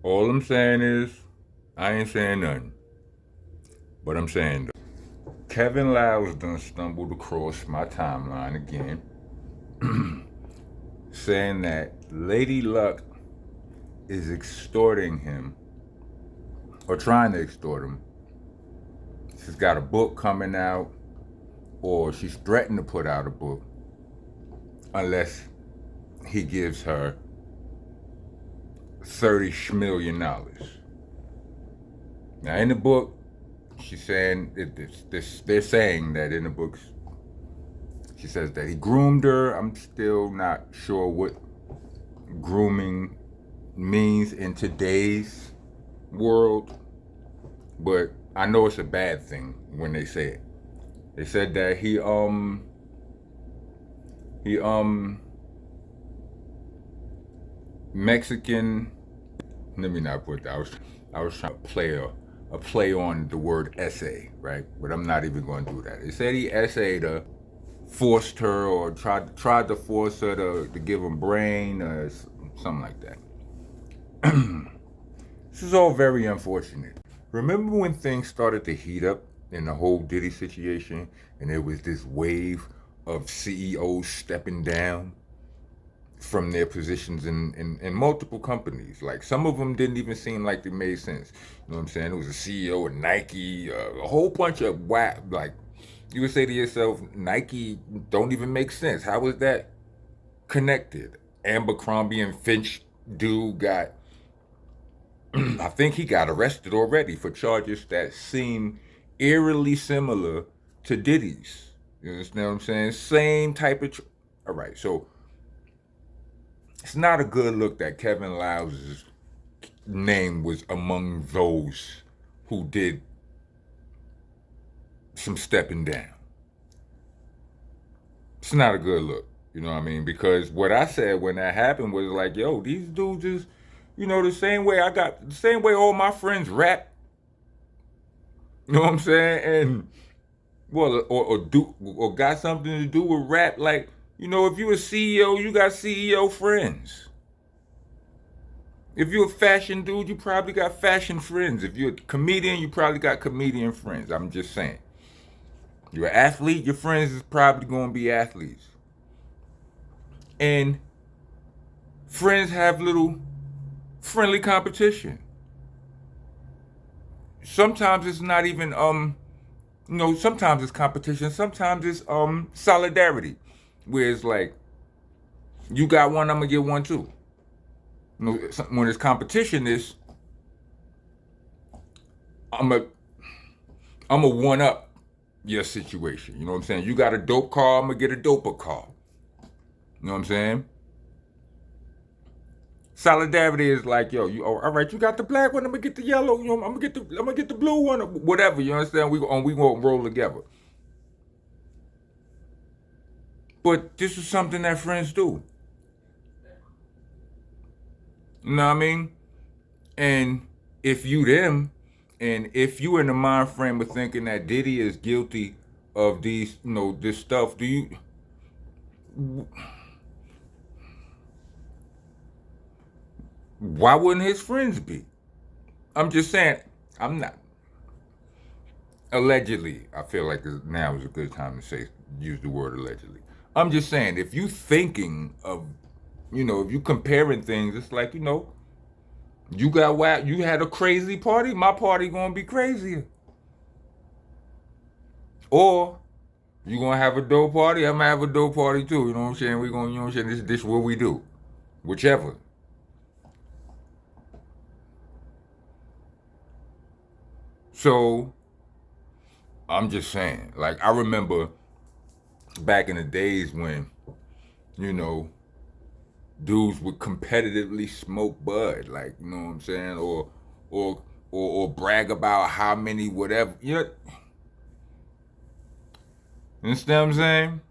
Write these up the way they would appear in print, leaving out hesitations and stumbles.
All I'm saying is, I ain't saying nothing. But I'm saying, Kevin Liles done stumbled across my timeline again, saying that Lady Luck is extorting him, or trying to extort him. She's got a book coming out, or she's threatened to put out a book, unless he gives her $30 million. Now, in the book, she's saying they're saying that in the books, she says that he groomed her. I'm still not sure what grooming means in today's world, but I know it's a bad thing when they say it. They said that he Mexican. Let me not put that. I was trying to play a play on the word essay, right? But I'm not even going to do that. They said he essayed her, forced her, or tried to force her to give him brain, or something like that. This is all very unfortunate. Remember when things started to heat up in the whole Diddy situation, and there was this wave of CEOs stepping down from their positions in multiple companies. Like, some of them didn't even seem like they made sense. You know what I'm saying? It was a CEO of Nike, a whole bunch of whack. Like, you would say to yourself, Nike don't even make sense. How is that connected? Abercrombie and Finch dude got, I think he got arrested already for charges that seem eerily similar to Diddy's. You understand what I'm saying? Same type of. All right, so it's not a good look that Kevin Liles' name was among those who did some stepping down. It's not a good look, you know what I mean? Because what I said when that happened was like, yo, these dudes is, the same way all my friends rap, you know what I'm saying? And, well, or got something to do with rap. Like, if you're a CEO, you got CEO friends. If you're a fashion dude, you probably got fashion friends. If you're a comedian, you probably got comedian friends. I'm just saying. You're an athlete, your friends is probably going to be athletes. And friends have little friendly competition. Sometimes it's not even sometimes it's competition, sometimes it's solidarity. Where it's like, you got one, I'm gonna get one too. When it's competition, it's I'm a one up your situation. You know what I'm saying? You got a dope car, I'm gonna get a doper car. You know what I'm saying? Solidarity is like, yo, all right, you got the black one, I'm gonna get the yellow, I'm gonna get the blue one, or whatever. You understand? We gonna roll together. But this is something that friends do. You know what I mean? And if you them, and if you in the mind frame of thinking that Diddy is guilty of these, this stuff, why wouldn't his friends be? I'm just saying, I'm not. Allegedly, I feel like now is a good time to use the word allegedly. I'm just saying, if you thinking of, if you comparing things, it's like, you got wild, you had a crazy party, my party gonna be crazier. Or you gonna have a dope party, I'm gonna have a dope party too. You know what I'm saying? We gonna, what I'm saying, this is what we do. Whichever. So I'm just saying, like, I remember back in the days when, dudes would competitively smoke bud, like, you know what I'm saying, or brag about how many whatever. You understand what I'm saying?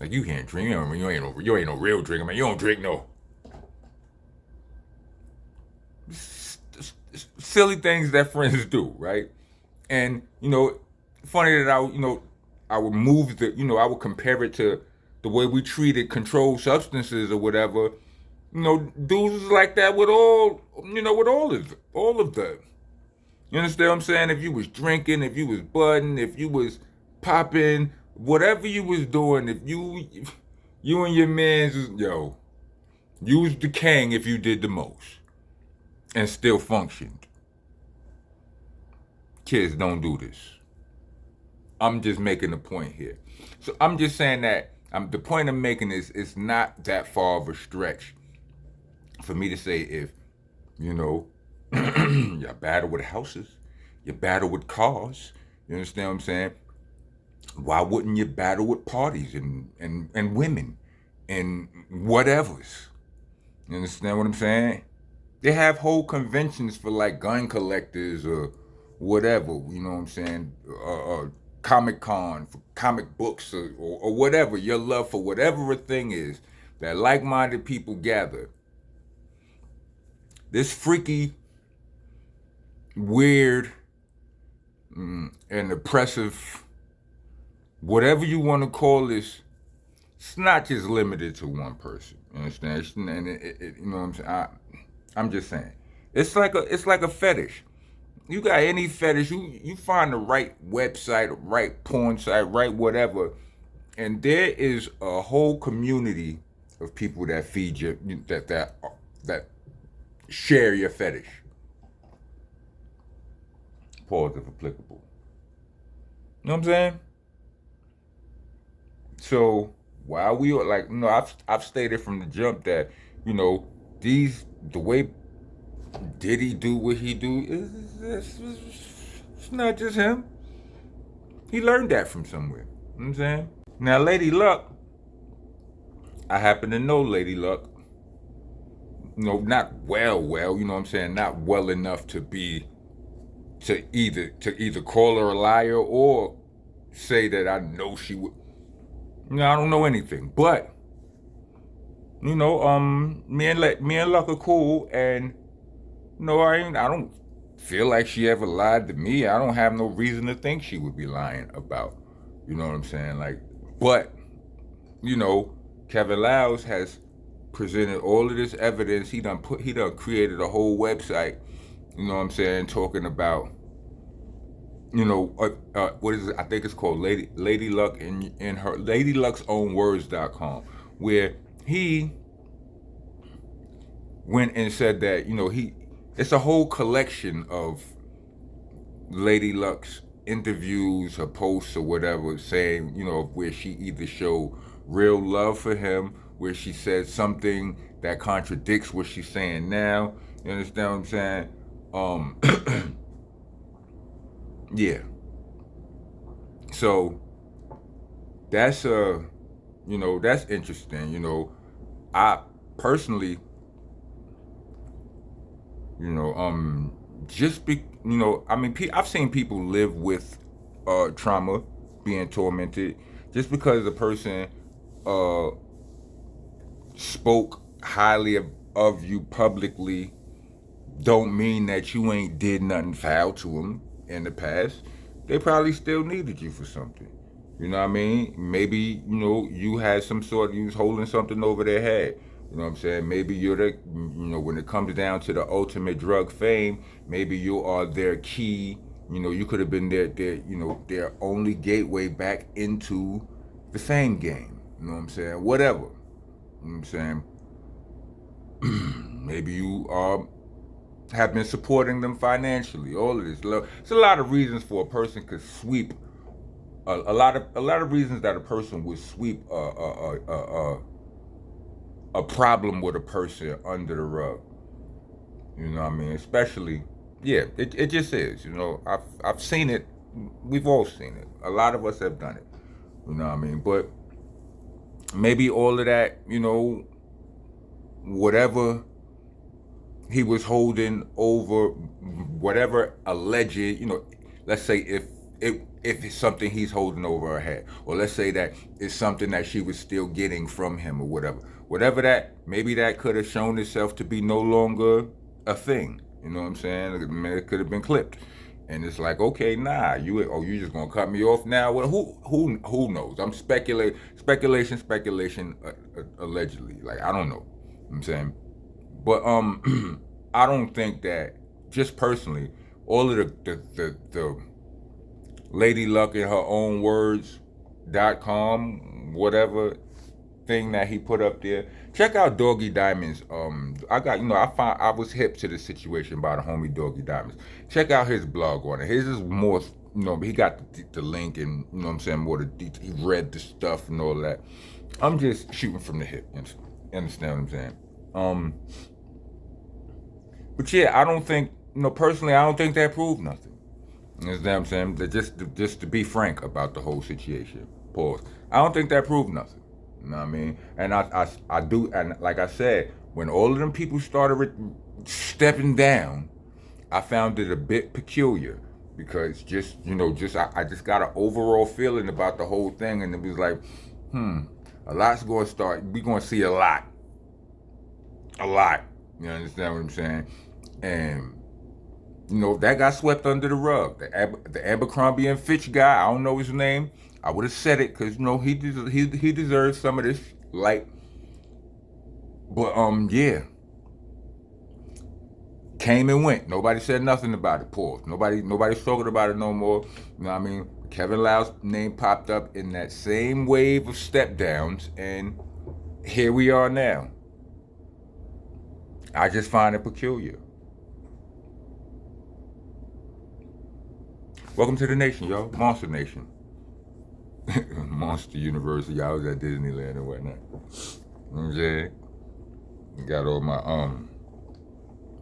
Like, you can't drink. You ain't no real drinker, man. You don't drink no. Silly things that friends do, right? And funny that I would move I would compare it the way we treated controlled substances or whatever, dudes was like that with all of them. You understand what I'm saying? If you was drinking, if you was budding, if you was popping, whatever you was doing, if you and your mans, you was the king if you did the most and still functioned. Kids don't do this. I'm just making a point here. So I'm just saying that the point I'm making is it's not that far of a stretch for me to say if, you battle with houses, you battle with cars, you understand what I'm saying? Why wouldn't you battle with parties and women and whatevers? You understand what I'm saying? They have whole conventions for like gun collectors or whatever, you know what I'm saying? Comic Con for comic books or whatever, your love for whatever a thing is that like-minded people gather. This freaky, weird, and oppressive, whatever you want to call this, it's not just limited to one person. You understand? And you know what I'm saying? I'm just saying. It's like a fetish. You got any fetish, you find the right website, right porn site, right whatever, and there is a whole community of people that feed you, that share your fetish. Pause if applicable. You know what I'm saying? So while we are like, I've stated from the jump that, the way Diddy do what he do, it's not just him. He learned that from somewhere. You know what I'm saying? Now, Lady Luck, I happen to know Lady Luck. Not well, you know what I'm saying? Not well enough to either call her a liar or say that I know she would. I don't know anything. But, me and Luck are cool, and I don't feel like she ever lied to me. I don't have no reason to think she would be lying about, you know what I'm saying? Like, but, Kevin Liles has presented all of this evidence. He done created a whole website, you know what I'm saying, talking about, what is it? I think it's called Lady Luck in her LadyLucksOwnWords.com, where he went and said that, it's a whole collection of Lady Luck's interviews, her posts or whatever, saying, where she either showed real love for him, where she said something that contradicts what she's saying now. You understand what I'm saying? Yeah. So that's that's interesting. I personally, I've seen people live with trauma, being tormented, just because the person spoke highly of you publicly, don't mean that you ain't did nothing foul to them in the past. They probably still needed you for something. You know what I mean? Maybe, you had you was holding something over their head. You know what I'm saying? Maybe you're when it comes down to the ultimate drug fame, maybe you are their key. You could have been their only gateway back into the fame game. You know what I'm saying? Whatever. You know what I'm saying? Maybe you have been supporting them financially. All of this. It's a lot of reasons for a person could sweep. A lot of reasons that a person would sweep a problem with a person under the rug. You know what I mean? Especially, yeah, it just is. I've seen it. We've all seen it. A lot of us have done it. You know what I mean? But maybe all of that, whatever he was holding over, whatever alleged, let's say if it's something he's holding over her head, or let's say that it's something that she was still getting from him or whatever that, maybe that could have shown itself to be no longer a thing. You know what I'm saying? It could have been clipped. And it's like, okay, nah, you just gonna cut me off now? Well, who knows? I'm speculation, allegedly. Like, I don't know. You know what I'm saying, but I don't think that, just personally, all of the Lady Luck in her own words.com, whatever thing that he put up there. Check out Doggy Diamonds. I got, I was hip to the situation by the homie Doggy Diamonds. Check out his blog on it. His is more, he got the link, and you know what I'm saying, more the he read the stuff and all that. I'm just shooting from the hip. You understand what I'm saying? But yeah, I don't think, personally, I don't think that proved nothing. You know what I'm saying? That just to be frank about the whole situation. Pause. I don't think that proved nothing. You know what I mean? And I do, and like I said, when all of them people started stepping down, I found it a bit peculiar, because I just got an overall feeling about the whole thing, and it was like, a lot's going to start. We're going to see a lot. You understand what I'm saying? And that got swept under the rug. The Abercrombie and Fitch guy, I don't know his name. I would have said it, because he deserves some of this light. But yeah, came and went. Nobody said nothing about it. Pause. Nobody's talking about it no more. You know what I mean? Kevin Lau's name popped up in that same wave of step downs, and here we are now. I just find it peculiar. Welcome to the nation, y'all. Monster Nation. Monster University. I was at Disneyland and whatnot. You know what I'm saying? Got all my,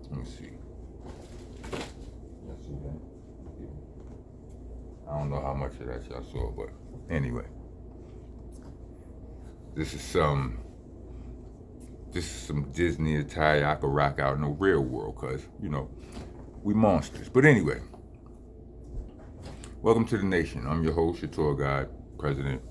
let me see. Let's see that. I don't know how much of that y'all saw, but anyway. This is some Disney attire I could rock out in the real world, because, we monsters. But anyway, welcome to the nation. I'm your host, your tour guide, president,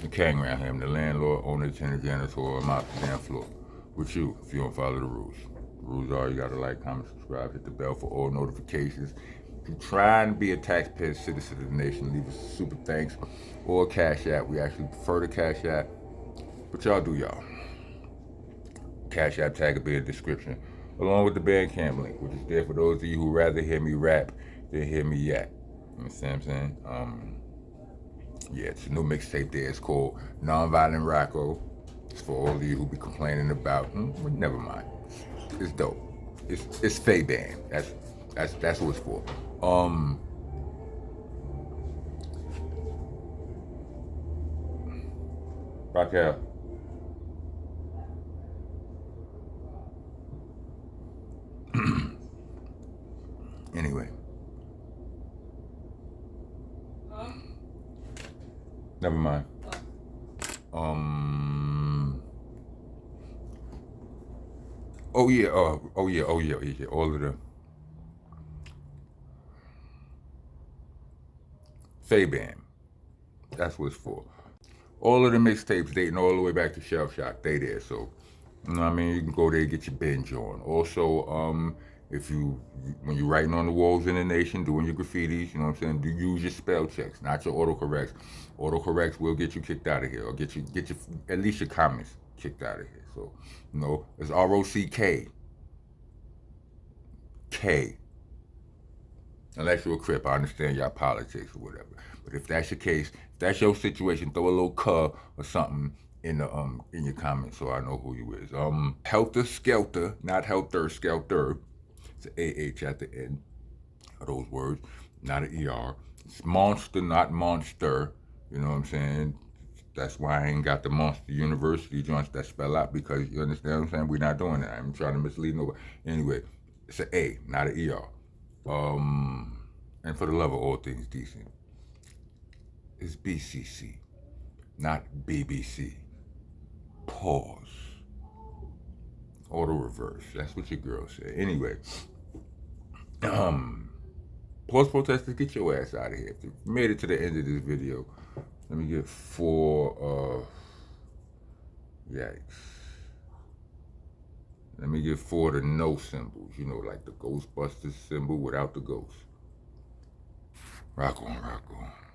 the king around here. I'm the landlord, owner, tenant, janitor. I'm out the damn floor with you if you don't follow the rules. The rules are, you gotta like, comment, subscribe, hit the bell for all notifications. If you're trying to be a taxpayer citizen of the nation, leave us a super thanks or a Cash App. We actually prefer the Cash App, but y'all do y'all. Cash App tag will be in the description, along with the Bandcamp link, which is there for those of you who rather hear me rap than hear me yak. You understand what I'm saying? Yeah, it's a new mixtape there. It's called Nonviolent Rocko. It's for all of you who be complaining about. Never mind. It's dope. It's Faye-Band. That's what it's for. Raquel. Anyway. Never mind. Oh yeah. All of the Faye-Band. That's what it's for. All of the mixtapes dating all the way back to Shelf Shock, they there. So, you know what I mean? You can go there and get your binge on. Also, if when you're writing on the walls in the nation, doing your graffitis, you know what I'm saying, do use your spell checks, not your autocorrects. Autocorrects will get you kicked out of here, or get you at least your comments kicked out of here. So, it's ROCK. K. Unless you're a Crip, I understand y'all politics or whatever. But if that's your case, if that's your situation, throw a little cuh or something in your comments so I know who you is. Helter Skelter, not Helter Skelter. It's an AH at the end of those words, not an ER. It's monster, not monster. You know what I'm saying? That's why I ain't got the Monster University joints that spell out, because you understand what I'm saying? We're not doing that. I'm trying to mislead nobody. Anyway, it's an A, not an ER. And for the love of all things decent, it's BCC, not BBC. Pause. Auto reverse. That's what your girl said. Anyway, pause protesters, get your ass out of here. If you made it to the end of this video, let me get 4. Yikes. Let me get 4 of the no symbols. Like the Ghostbusters symbol without the ghost. Rock on, rock on.